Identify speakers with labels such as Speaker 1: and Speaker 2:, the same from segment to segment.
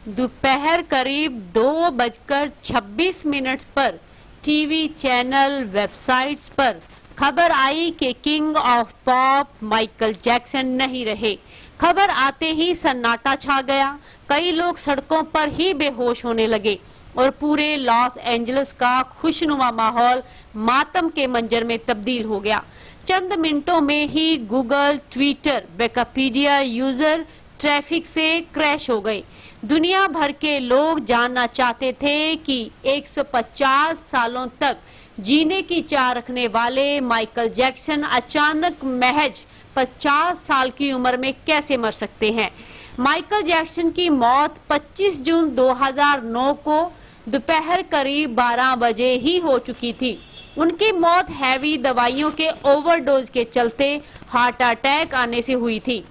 Speaker 1: दोपहर करीब 2:26 पर टीवी चैनल वेबसाइट्स पर खबर आई कि king of pop Michael Jackson नहीं रहे। खबर आते ही सन्नाटा छा गया। कई लोग सड़कों पर ही बेहोश होने लगे और पूरे लॉस एंजलिस का खुशनुमा माहौल मातम के मंजर में तब्दील हो गया। चंद मिनटों में ही Google, Twitter, Wikipedia user traffic से क्रैश हो गए। दुनिया भर के लोग जानना चाहते थे कि 150 सालों तक जीने की चाह रखने वाले माइकल जैक्सन अचानक महज 50 साल की उम्र में कैसे मर सकते हैं। माइकल जैक्सन की मौत 25 जून 2009 को दोपहर करीब 12 बजे ही हो चुकी थी। उनकी मौत हैवी दवाइयों के ओवरडोज के चलते हार्ट अटैक आने से हुई थी।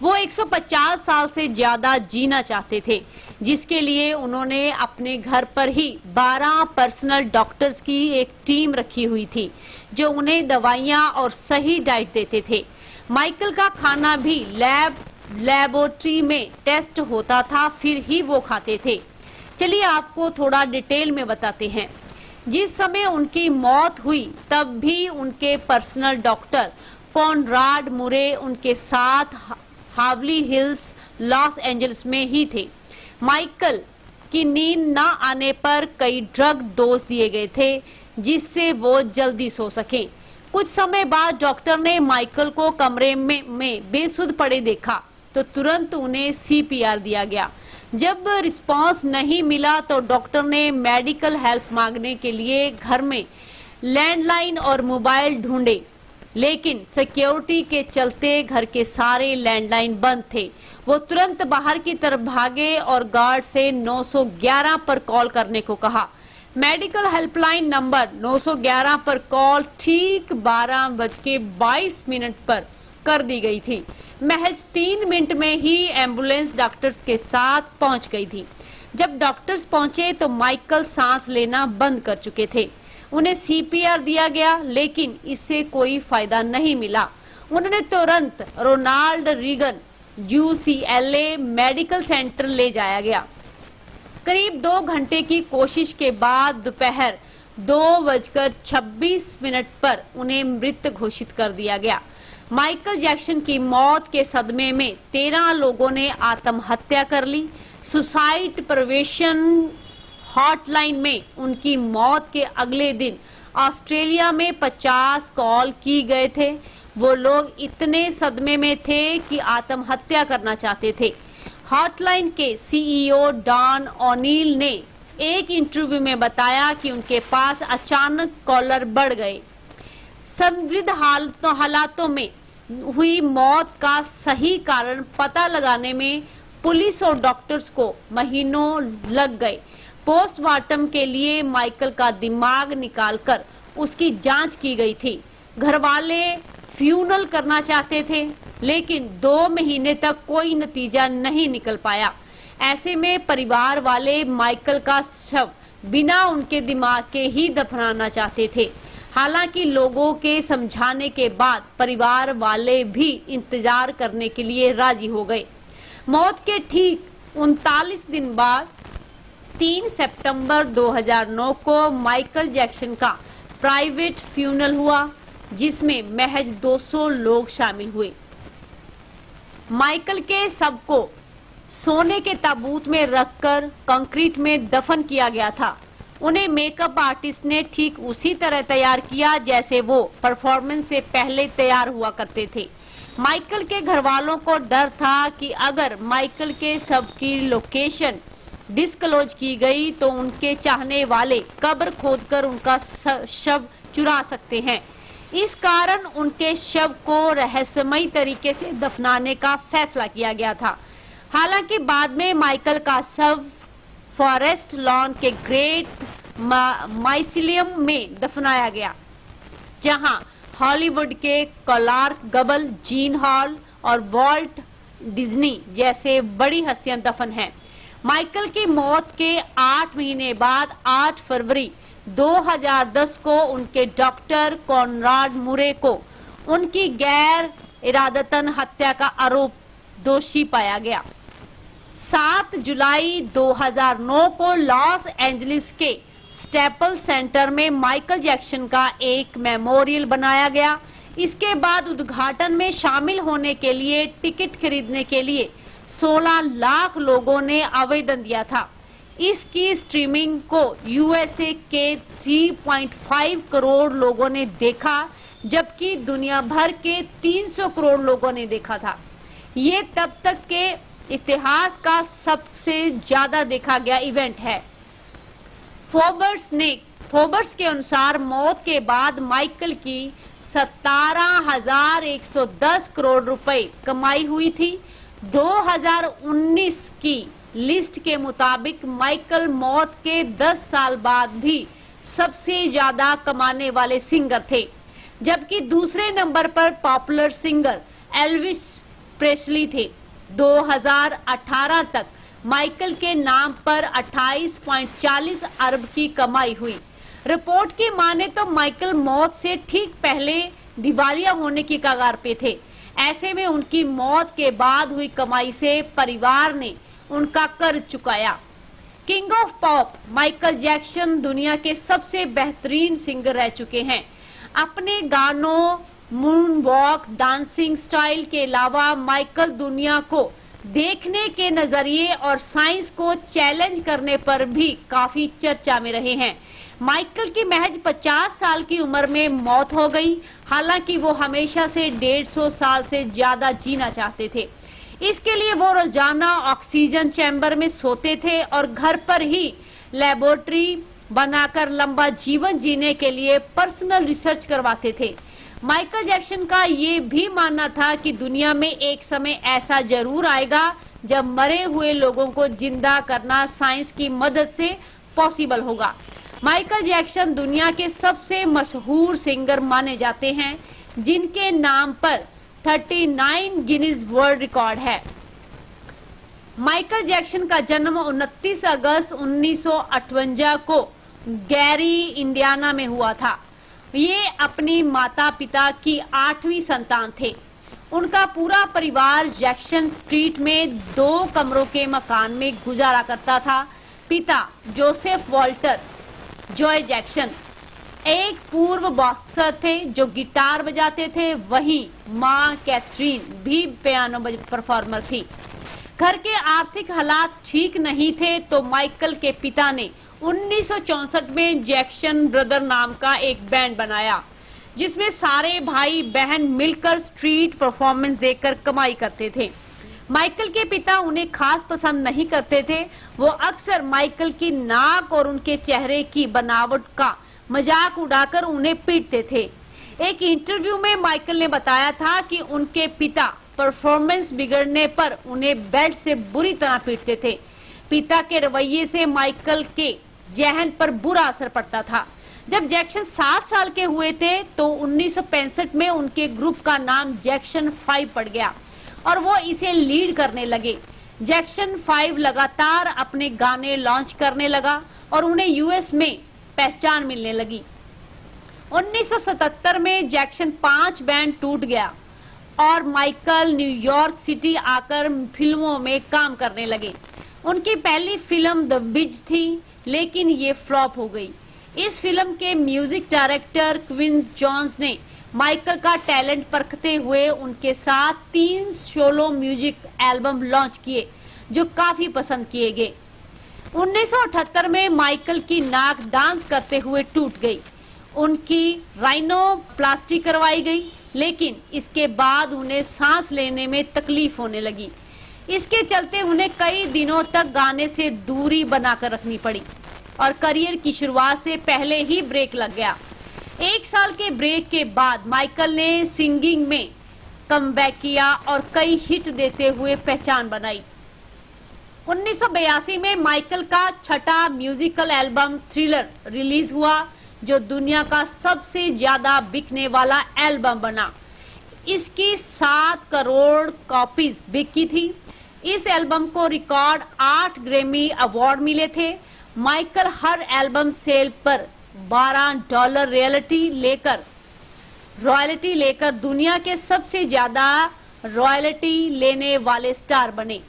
Speaker 1: वो 150 साल से ज्यादा जीना चाहते थे, जिसके लिए उन्होंने अपने घर पर ही 12 पर्सनल डॉक्टर्स की एक टीम रखी हुई थी जो उन्हें दवाइयां और सही डाइट देते थे। माइकल का खाना भी लेबोरेटरी में टेस्ट होता था, फिर ही वो खाते थे। चलिए आपको थोड़ा डिटेल में बताते हैं। जिस समय उनकी मौत हुई तब भी उनके पर्सनल डॉक्टर कॉनराड मुरे उनके साथ हावली हिल्स लॉस एंजलिस में ही थे। माइकल की नींद न आने पर कई ड्रग डोज दिए गए थे जिससे वो जल्दी सो सकें। कुछ समय बाद डॉक्टर ने माइकल को कमरे में बेसुध पड़े देखा तो तुरंत उन्हें सीपीआर दिया गया। जब रिस्पांस नहीं मिला तो डॉक्टर ने मेडिकल हेल्प मांगने के लिए घर में लैंडलाइन और मोबाइल ढूंढे, लेकिन सिक्योरिटी के चलते घर के सारे लैंडलाइन बंद थे। वो तुरंत बाहर की तरफ भागे और गार्ड से 911 पर कॉल करने को कहा। मेडिकल हेल्पलाइन नंबर 911 पर कॉल ठीक 12:22 पर कर दी गई थी। महज 3 मिनट में ही एम्बुलेंस डॉक्टर्स के साथ पहुंच गई थी। जब डॉक्टर्स पहुंचे तो माइकल सांस लेना बंद कर चुके थे। उन्हें सीपीआर दिया गया, लेकिन इससे कोई फायदा नहीं मिला। उन्होंने तुरंत Ronald Reagan UCLA medical centre ले जाया गया। करीब 2 घंटे की कोशिश के बाद दोपहर 2:26 पर उन्हें मृत घोषित कर दिया गया। माइकल जैक्सन की मौत के सदमे में 13 लोगों ने आत्महत्या कर ली। सुसाइड प्रिवेंशन हॉटलाइन में उनकी मौत के अगले दिन ऑस्ट्रेलिया में 50 कॉल की गए थे। वो लोग इतने सदमे में थे कि आत्महत्या करना चाहते थे। हॉटलाइन के CEO डॉन ओनील ने एक इंटरव्यू में बताया कि उनके पास अचानक कॉलर बढ़ गए। संदिग्ध हालातों में हुई मौत का सही कारण पता लगाने में पुलिस और डॉक्टर्स को महीनों लग गए। पोस्टमार्टम के लिए माइकल का दिमाग निकालकर उसकी जांच की गई थी। घरवाले फ्यूनल करना चाहते थे, लेकिन 2 महीने तक कोई नतीजा नहीं निकल पाया। ऐसे में परिवार वाले माइकल का शव बिना उनके दिमाग के ही दफनाना चाहते थे। हालांकि लोगों के समझाने के बाद परिवार वाले भी इंतजार करने के लिए राजी हो गए। मौत के ठीक 39 दिन बाद 3 सितंबर 2009 को माइकल जैक्सन का प्राइवेट फ्यूनल हुआ, जिसमें महज 200 लोग शामिल हुए। माइकल के शव को सोने के ताबूत में रखकर कंक्रीट में दफन किया गया था। उन्हें मेकअप आर्टिस्ट ने ठीक उसी तरह तैयार किया जैसे वो परफॉर्मेंस से पहले तैयार हुआ करते थे। माइकल के घरवालों को डर था कि अगर माइकल के शव की लोकेशन डिस्क्लोज की गई तो उनके चाहने वाले कब्र खोदकर उनका शव चुरा सकते हैं। इस कारण उनके शव को रहस्यमयी तरीके से दफनाने का फैसला किया गया था। हालांकि बाद में माइकल का शव फॉरेस्ट लॉन के ग्रेट माइसिलियम में दफनाया गया, जहां हॉलीवुड के क्लार्क गबल, जीन हॉल और वॉल्ट डिज्नी जैसे बड़ी हस्तियां दफन हैं। माइकल की मौत के 8 महीने बाद 8 फरवरी 2010 को उनके डॉक्टर कॉनराड मुरे को उनकी गैर इरादतन हत्या का आरोप दोषी पाया गया। 7 7 जुलाई 2009 को लॉस एंजलिस के स्टेपल सेंटर में माइकल जैक्सन का एक मेमोरियल बनाया गया। इसके बाद उद्घाटन में शामिल होने के लिए टिकट खरीदने के लिए 16 लाख लोगों ने आवेदन दिया था। इसकी स्ट्रीमिंग को यूएसए के 3.5 करोड़ लोगों ने देखा, जबकि दुनिया भर के 300 करोड़ लोगों ने देखा था। ये तब तक के इतिहास का सबसे ज्यादा देखा गया इवेंट है। फोर्ब्स के अनुसार मौत के बाद माइकल की 17,110 करोड़ रुपए कमाई हुई थी। 2019 की लिस्ट के मुताबिक माइकल मौत के 10 साल बाद भी सबसे ज्यादा कमाने वाले सिंगर थे, जबकि दूसरे नंबर पर पॉपुलर सिंगर एल्विस प्रेस्ली थे। 2018 तक माइकल के नाम पर 28.40 अरब की कमाई हुई। रिपोर्ट की माने तो माइकल मौत से ठीक पहले दिवालिया होने की कगार पे थे। ऐसे में उनकी मौत के बाद हुई कमाई से परिवार ने उनका कर्ज चुकाया। King of pop Michael Jackson दुनिया के सबसे बेहतरीन सिंगर रह चुके हैं। अपने गानों, मून वॉक, डांसिंग स्टाइल के अलावा माइकल दुनिया को देखने के नजरिए और साइंस को चैलेंज करने पर भी काफी चर्चा में रहे हैं। माइकल की महज 50 साल की उम्र में मौत हो गई। हालांकि वो हमेशा से 150 साल से ज्यादा जीना चाहते थे। इसके लिए वो रोजाना ऑक्सीजन चैम्बर में सोते थे और घर पर ही लेबोरेटरी बनाकर लंबा जीवन जीने के लिए पर्सनल रिसर्च करवाते थे। माइकल जैक्सन का ये भी मानना था कि दुनिया में एक समय ऐसा जरूर आएगा जब मरे हुए लोगों को जिंदा करना साइंस की मदद से पॉसिबल होगा। माइकल जैक्सन दुनिया के सबसे मशहूर सिंगर माने जाते हैं, जिनके नाम पर 39 गिनीज वर्ल्ड रिकॉर्ड है। माइकल जैक्सन का जन्म 29 अगस्त 1958 को गैरी, इंडियाना में हुआ था। ये अपनी माता पिता की 8वीं संतान थे। उनका पूरा परिवार जैक्सन स्ट्रीट में 2 कमरों के मकान में गुजारा करता था। पिता जोसेफ वॉल्टर जॉय जैक्सन एक पूर्व बॉक्सर थे जो गिटार बजाते थे, वहीं माँ कैथरीन भी पियानो परफॉर्मर थी। घर के आर्थिक हालात ठीक नहीं थे तो माइकल के पिता ने 1964 में जैक्सन ब्रदर नाम का एक बैंड बनाया, जिसमें सारे भाई बहन मिलकर स्ट्रीट परफॉर्मेंस देकर कमाई करते थे। माइकल के पिता उन्हें खास पसंद नहीं करते थे। वो अक्सर माइकल की नाक और उनके चेहरे की बनावट का मजाक उड़ाकर उन्हें पीटते थे। एक इंटरव्यू में माइकल ने बताया था कि उनके पिता परफॉर्मेंस बिगड़ने पर उन्हें बेल्ट से बुरी तरह पीटते थे। पिता के रवैये से माइकल के जहन पर बुरा असर पड़ता था। जब जैक्सन 7 साल के हुए थे तो 1965 में उनके ग्रुप का नाम जैक्सन 5 पड़ गया और वो इसे लीड करने लगे। जैक्सन 5 लगातार अपने गाने लॉन्च करने लगा और उन्हें यूएस में पहचान मिलने लगी। 1977 में जैक्सन 5 बैंड टूट गया और माइकल न्यूयॉर्क सिटी आकर फिल्मों में काम करने लगे। उनकी पहली फिल्म द विज थी, लेकिन ये फ्लॉप हो गई। इस फिल्म के म्यूजिक डायरेक्टर क्विंस जोन्स ने माइकल का टैलेंट परखते हुए उनके साथ 3 सोलो म्यूजिक एल्बम लॉन्च किए, जो काफी पसंद किए गए। 1978 में माइकल की नाक डांस करते हुए टूट गई। उनकी राइनोप्लास्टी करवाई गई, लेकिन इसके बाद उन्हें सांस लेने में तकलीफ होने लगी। इसके चलते उन्हें कई दिनों तक गाने से दूरी बनाकर रखनी पड़ी और करियर की शुरुआत से पहले ही ब्रेक लग गया। 1 साल के ब्रेक के बाद माइकल ने सिंगिंग में कमबैक किया और कई हिट देते हुए पहचान बनाई। 1982 में माइकल का 6ठा म्यूजिकल एल्बम थ्रिलर रिलीज हुआ, जो दुनिया का सबसे ज्यादा बिकने वाला एल्बम बना। इसकी 7 करोड़ कॉपीज बिकी थी। इस एल्बम को रिकॉर्ड 8 ग्रैमी अवार्ड मिले थे। माइकल हर एल्बम सेल पर $12 रॉयल्टी लेकर दुनिया के सबसे ज्यादा रॉयल्टी लेने वाले स्टार बने।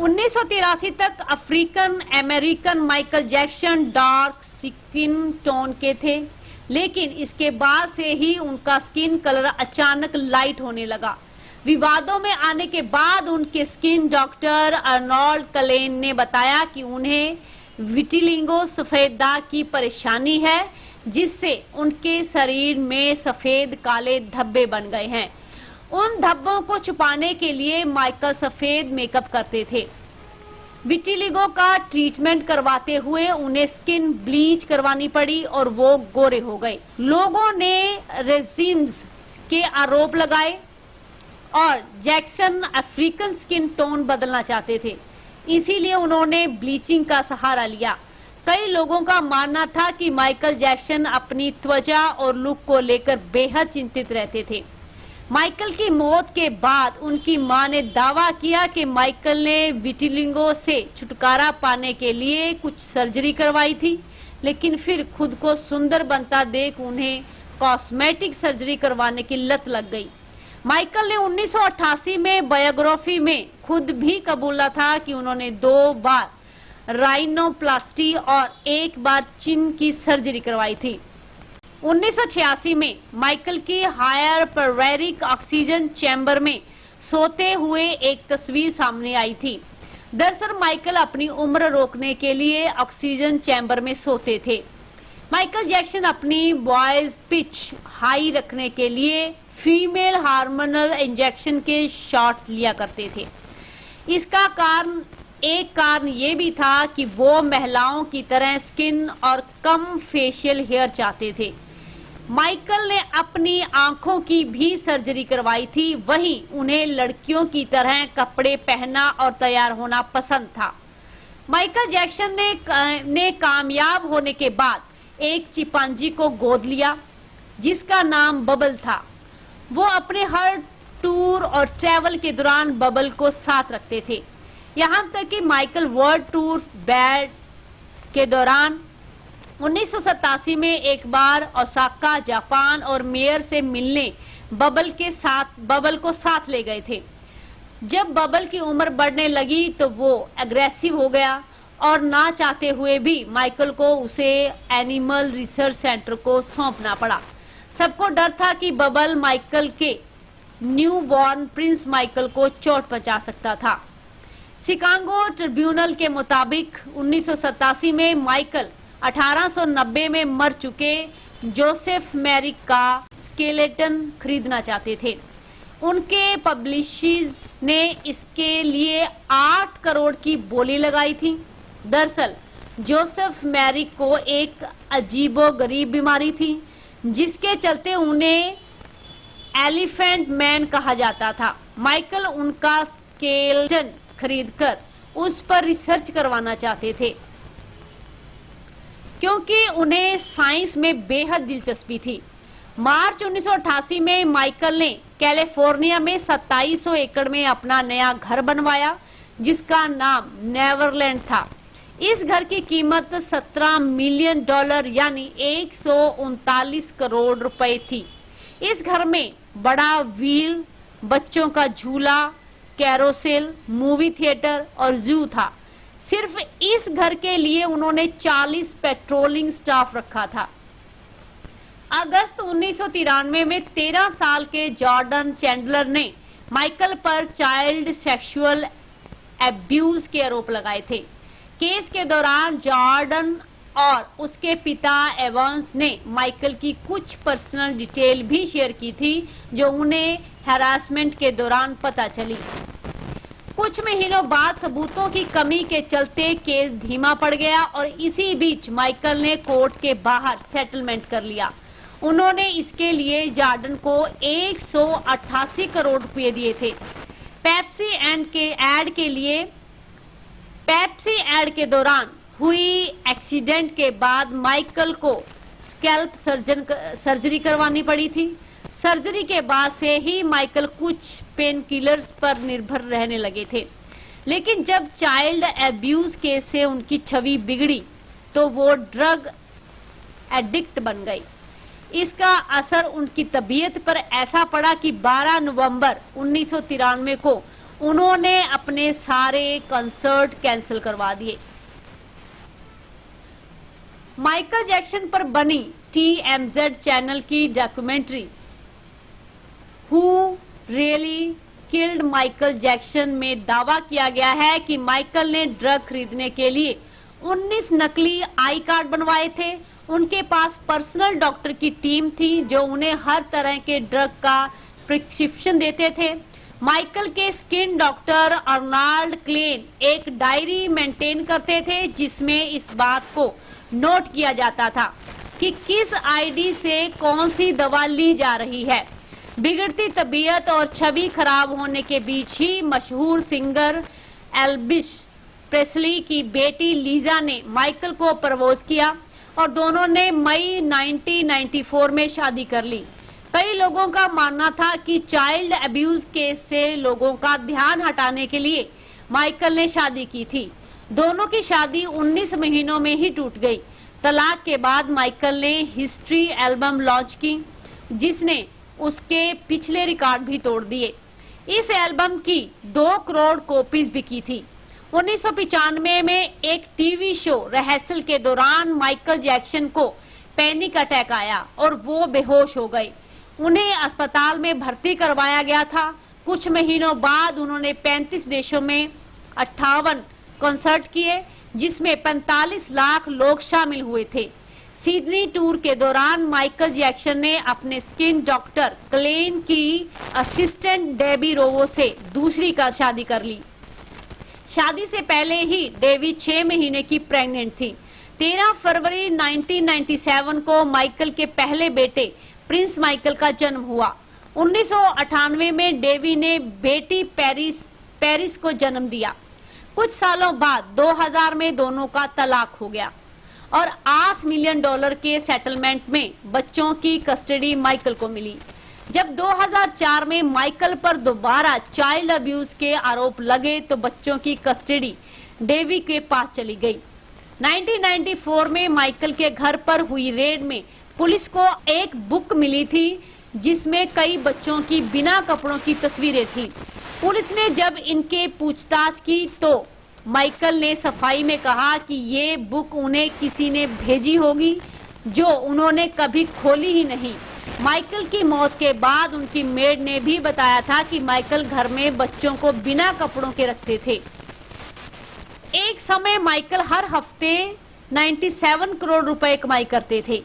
Speaker 1: 1983 तक African American Michael Jackson dark skin tone के थे, लेकिन इसके बाद से ही उनका स्किन कलर अचानक लाइट होने लगा। विवादों में आने के बाद उनके स्किन डॉक्टर अर्नोल्ड कलेन ने बताया कि उन्हें विटिलिगो सफेद दाग की परेशानी है, जिससे उनके शरीर में सफेद काले धब्बे बन गए हैं। उन धब्बों को छुपाने के लिए माइकल सफेद मेकअप करते थे। विटिलिगो का ट्रीटमेंट करवाते हुए उन्हें स्किन ब्लीच करवानी पड़ी और वो गोरे हो गए। लोगों ने रेजिम्स के आरोप लगाए और जैक्सन अफ्रीकन स्किन टोन बदलना चाहते थे, इसीलिए उन्होंने ब्लीचिंग का सहारा लिया। कई लोगों का मानना था कि माइकल जैक्सन अपनी त्वचा और लुक को लेकर बेहद चिंतित रहते थे। माइकल की मौत के बाद उनकी मां ने दावा किया कि माइकल ने विटिलिगो से छुटकारा पाने के लिए कुछ सर्जरी करवाई थी, लेकिन फिर खुद को सुंदर बनता देख उन्हें कॉस्मेटिक सर्जरी करवाने की लत लग गई। माइकल ने 1988 में बायोग्राफी में खुद भी कबूला था कि उन्होंने 2 बार राइनोप्लास्टी और 1 बार चिन की सर्जरी करवाई थी। 1986 में माइकल की हाइपरबैरिक ऑक्सीजन चैम्बर में सोते हुए एक तस्वीर सामने आई थी। दरअसल माइकल अपनी उम्र रोकने के लिए ऑक्सीजन चैम्बर में सोते थे। माइकल जैक्सन अपनी वॉइस पिच हाई रखने के लिए फीमेल हार्मोनल इंजेक्शन के शॉट लिया करते थे। इसका एक कारण ये भी था कि वो महिलाओं की तरह स्किन और कम फेशियल हेयर चाहते थे। माइकल ने अपनी आंखों की भी सर्जरी करवाई थी, वहीं उन्हें लड़कियों की तरह कपड़े पहनना और तैयार होना पसंद था। माइकल जैक्सन ने कामयाब होने के बाद एक चिंपांजी को गोद लिया, जिसका नाम बबल था। वो अपने हर टूर और ट्रैवल के दौरान बबल को साथ रखते थे। यहाँ तक कि माइकल वर्ल्ड टूर बैड के दौरान 1987 में एक बार ओसाका जापान और मेयर से मिलने बबल को साथ ले गए थे। जब बबल की उम्र बढ़ने लगी तो वो एग्रेसिव हो गया और ना चाहते हुए भी माइकल को उसे एनिमल रिसर्च सेंटर को सौंपना पड़ा। सबको डर था कि बबल माइकल के न्यूबॉर्न प्रिंस माइकल को चोट पहुंचा सकता था। शिकागो ट्रिब्यूनल के मुताबिक 1987 में माइकल 1890 में मर चुके जोसेफ मैरिक का स्केलेटन खरीदना चाहते थे। उनके पब्लिशर्स ने इसके लिए 8 करोड़ की बोली लगाई थी। दरअसल जोसेफ मैरिक को एक अजीबोगरीब बीमारी थी, जिसके चलते उन्हें एलिफेंट मैन कहा जाता था। माइकल उनका स्केलेटन खरीदकर उस पर रिसर्च करवाना चाहते थे, क्योंकि उन्हें साइंस में बेहद दिलचस्पी थी। मार्च 1988 में माइकल ने कैलिफोर्निया में 2700 एकड़ में अपना नया घर बनवाया, जिसका नाम नेवरलैंड था। इस घर की कीमत $17 मिलियन यानी 139 करोड़ रुपए थी। इस घर में बड़ा व्हील, बच्चों का झूला, कैरोसेल, मूवी थिएटर और जू था। सिर्फ इस घर के लिए उन्होंने 40 पेट्रोलिंग स्टाफ रखा था। अगस्त 1993 में 13 साल के जॉर्डन चैंडलर ने माइकल पर चाइल्ड सेक्सुअल एब्यूज के आरोप लगाए थे। केस के दौरान जॉर्डन और उसके पिता एवांस ने माइकल की कुछ पर्सनल डिटेल भी शेयर की थी, जो उन्हें हैरासमेंट के दौरान पता चली। कुछ महीनों बाद सबूतों की कमी के चलते केस धीमा पड़ गया और इसी बीच माइकल ने कोर्ट के बाहर सेटलमेंट कर लिया। उन्होंने इसके लिए जॉर्डन को 188 करोड़ रुपए दिए थे। पेप्सी एड के दौरान हुई एक्सीडेंट के बाद माइकल को स्कैल्प सर्जरी करवानी पड़ी थी। सर्जरी के बाद से ही माइकल कुछ पेन किलर्स पर निर्भर रहने लगे थे, लेकिन जब चाइल्ड एब्यूज केस से उनकी छवि बिगड़ी तो वो ड्रग एडिक्ट बन गई। इसका असर उनकी तबीयत पर ऐसा पड़ा कि 12 नवंबर 1993 को उन्होंने अपने सारे कंसर्ट कैंसिल करवा दिए। माइकल जैक्सन पर बनी TMZ चैनल की documentary who really killed Michael Jackson में दावा किया गया है कि माइकल ने ड्रग खरीदने के लिए 19 नकली आई कार्ड बनवाए थे। उनके पास पर्सनल डॉक्टर की टीम थी जो उन्हें हर तरह के ड्रग का प्रिस्क्रिप्शन देते थे। माइकल के स्किन डॉक्टर अर्नाल्ड क्लेन एक डायरी मेंटेन करते थे जिसमें इस बात को नोट किया जाता था कि किस आईडी से कौन सी दवा ली जा रही है। बिगड़ती तबीयत और छवि खराब होने के बीच ही मशहूर सिंगर एल्विस प्रेस्ली की बेटी लीजा ने माइकल को प्रपोज किया और दोनों ने मई 1994 में शादी कर ली। कई लोगों का मानना था कि चाइल्ड अब्यूज केस से लोगों का ध्यान हटाने के लिए माइकल ने शादी की थी। दोनों की शादी 19 महीनों में ही टूट गई। तलाक के बाद माइकल ने हिस्ट्री एल्बम लॉन्च की जिसने उसके पिछले रिकॉर्ड भी तोड़ दिए। इस एल्बम की 2 करोड़ कॉपीज बिकी थी। 1995 में एक टीवी शो रिहर्सल के दौरान माइकल जैक्सन को पैनिक अटैक आया और वो बेहोश हो गए। उन्हें अस्पताल में भर्ती करवाया गया था। कुछ महीनों बाद उन्होंने 35 देशों में 58 कॉन्सर्ट किए जिसमें 45 लाख लोग शामिल हुए थे। सिडनी टूर के दौरान माइकल जैक्सन ने अपने स्किन डॉक्टर क्लेन की असिस्टेंट डेबी रोवो से दूसरी का शादी कर ली। शादी से पहले ही डेवी 6 महीने की प्रेग्नेंट थी। 13 फरवरी 1997 को माइकल के पहले बेटे प्रिंस माइकल का जन्म हुआ। 1998 में डेवी ने बेटी पेरिस को जन्म दिया। कुछ सालों बाद 2000 में दोनों का तलाक हो गया और $8 मिलियन के सेटलमेंट में बच्चों की कस्टडी माइकल को मिली। जब 2004 में माइकल पर दोबारा चाइल्ड अब्यूज के आरोप लगे तो बच्चों की कस्टडी डेवी के पास चली गई। 1994 में माइकल के घर पर हुई रेड में पुलिस को एक बुक मिली थी जिसमें कई बच्चों की बिना कपड़ों की तस्वीरें थी। पुलिस ने जब इनके पूछताछ की तो माइकल ने सफाई में कहा कि ये बुक उन्हें किसी ने भेजी होगी जो उन्होंने कभी खोली ही नहीं। माइकल की मौत के बाद उनकी मेड ने भी बताया था कि माइकल घर में बच्चों को बिना कपड़ों के रखते थे। एक समय माइकल हर हफ्ते 97 करोड़ रुपए कमाई करते थे,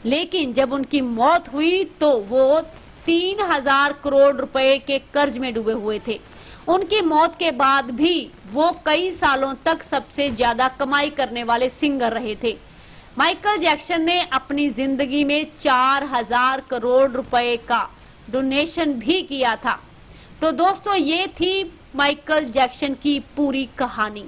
Speaker 1: लेकिन जब उनकी मौत हुई तो वो 3000 करोड़ रुपए के कर्ज में डूबे हुए थे। उनकी मौत के बाद भी वो कई सालों तक सबसे ज्यादा कमाई करने वाले सिंगर रहे थे। माइकल जैक्सन ने अपनी जिंदगी में 4000 करोड़ रुपए का डोनेशन भी किया था। तो दोस्तों, ये थी माइकल जैक्सन की पूरी कहानी।